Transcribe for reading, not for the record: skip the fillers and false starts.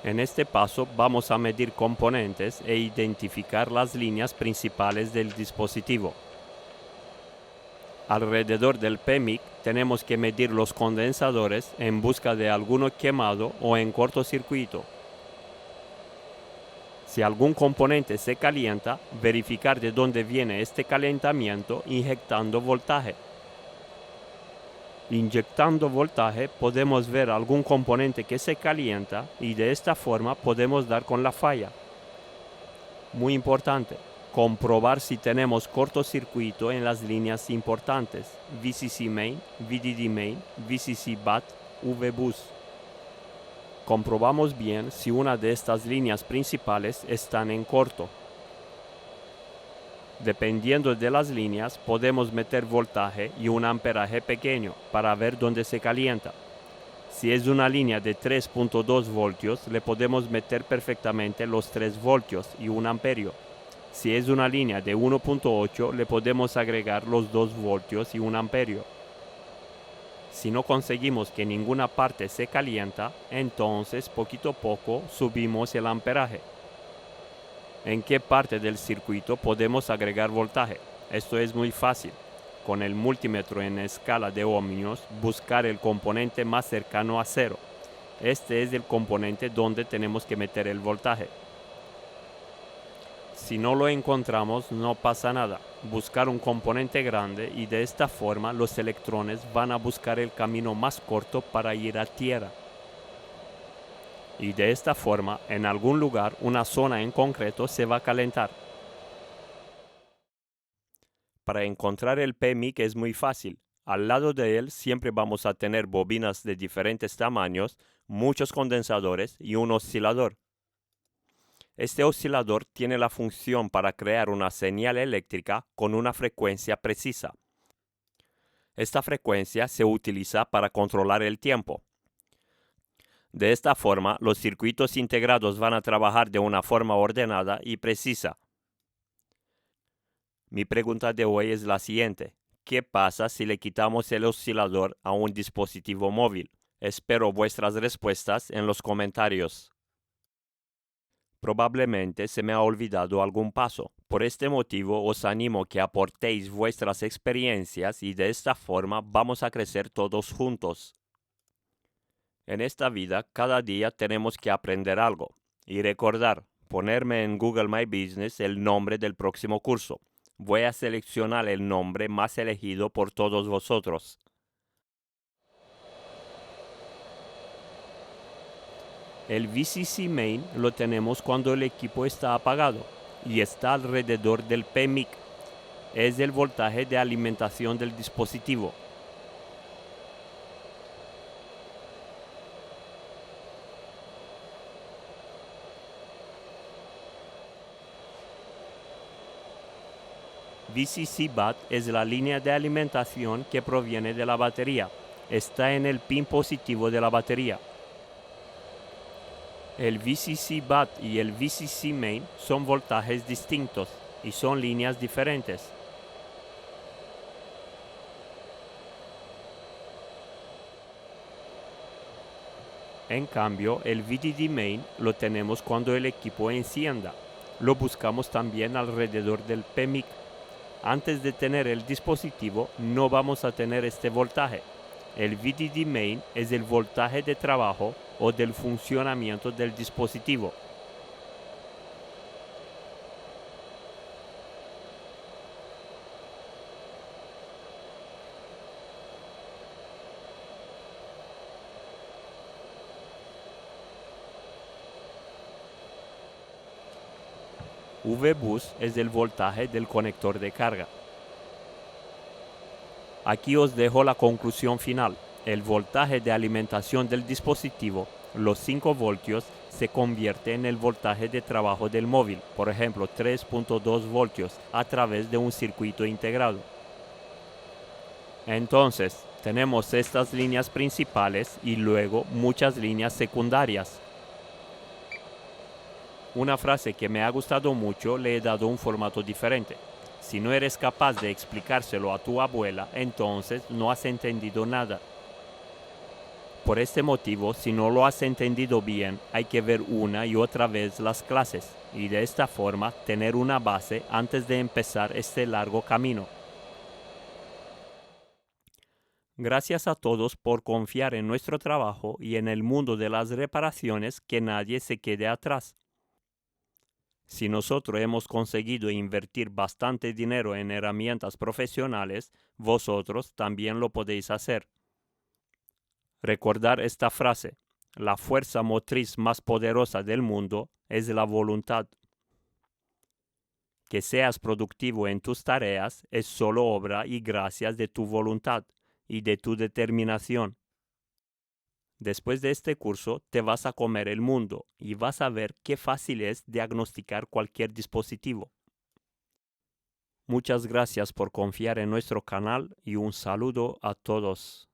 En este paso vamos a medir componentes e identificar las líneas principales del dispositivo. Alrededor del PMIC tenemos que medir los condensadores en busca de alguno quemado o en cortocircuito. Si algún componente se calienta, verificar de dónde viene este calentamiento inyectando voltaje. Inyectando voltaje podemos ver algún componente que se calienta y de esta forma podemos dar con la falla. Muy importante, comprobar si tenemos cortocircuito en las líneas importantes, VCC main, VDD main, VCC BAT, VBus. Comprobamos bien si una de estas líneas principales están en corto. Dependiendo de las líneas, podemos meter voltaje y un amperaje pequeño para ver dónde se calienta. Si es una línea de 3.2 voltios, le podemos meter perfectamente los 3 voltios y 1 amperio. Si es una línea de 1.8, le podemos agregar los 2 voltios y 1 amperio. Si no conseguimos que ninguna parte se calienta, entonces poquito a poco subimos el amperaje. ¿En qué parte del circuito podemos agregar voltaje? Esto es muy fácil. Con el multímetro en escala de ohmios, buscar el componente más cercano a cero. Este es el componente donde tenemos que meter el voltaje. Si no lo encontramos, no pasa nada. Buscar un componente grande y de esta forma los electrones van a buscar el camino más corto para ir a tierra. Y de esta forma, en algún lugar, una zona en concreto se va a calentar. Para encontrar el PMIC es muy fácil. Al lado de él siempre vamos a tener bobinas de diferentes tamaños, muchos condensadores y un oscilador. Este oscilador tiene la función para crear una señal eléctrica con una frecuencia precisa. Esta frecuencia se utiliza para controlar el tiempo. De esta forma, los circuitos integrados van a trabajar de una forma ordenada y precisa. Mi pregunta de hoy es la siguiente: ¿qué pasa si le quitamos el oscilador a un dispositivo móvil? Espero vuestras respuestas en los comentarios. Probablemente se me ha olvidado algún paso. Por este motivo os animo que aportéis vuestras experiencias y de esta forma vamos a crecer todos juntos. En esta vida, cada día tenemos que aprender algo. Y recordar, ponerme en Google My Business el nombre del próximo curso. Voy a seleccionar el nombre más elegido por todos vosotros. El VCC main lo tenemos cuando el equipo está apagado y está alrededor del PMIC. Es el voltaje de alimentación del dispositivo. VCC BAT es la línea de alimentación que proviene de la batería. Está en el pin positivo de la batería. El VCC BAT y el VCC main son voltajes distintos y son líneas diferentes. En cambio, el VDD main lo tenemos cuando el equipo encienda. Lo buscamos también alrededor del PMIC. Antes de tener el dispositivo, no vamos a tener este voltaje. El VDD main es el voltaje de trabajo o del funcionamiento del dispositivo. VBus es el voltaje del conector de carga. Aquí os dejo la conclusión final. El voltaje de alimentación del dispositivo, los 5 voltios, se convierte en el voltaje de trabajo del móvil, por ejemplo 3.2 voltios, a través de un circuito integrado. Entonces, tenemos estas líneas principales y luego muchas líneas secundarias. Una frase que me ha gustado mucho le he dado un formato diferente. Si no eres capaz de explicárselo a tu abuela, entonces no has entendido nada. Por este motivo, si no lo has entendido bien, hay que ver una y otra vez las clases y de esta forma tener una base antes de empezar este largo camino. Gracias a todos por confiar en nuestro trabajo y en el mundo de las reparaciones, que nadie se quede atrás. Si nosotros hemos conseguido invertir bastante dinero en herramientas profesionales, vosotros también lo podéis hacer. Recordar esta frase: la fuerza motriz más poderosa del mundo es la voluntad. Que seas productivo en tus tareas es solo obra y gracias de tu voluntad y de tu determinación. Después de este curso te vas a comer el mundo y vas a ver qué fácil es diagnosticar cualquier dispositivo. Muchas gracias por confiar en nuestro canal y un saludo a todos.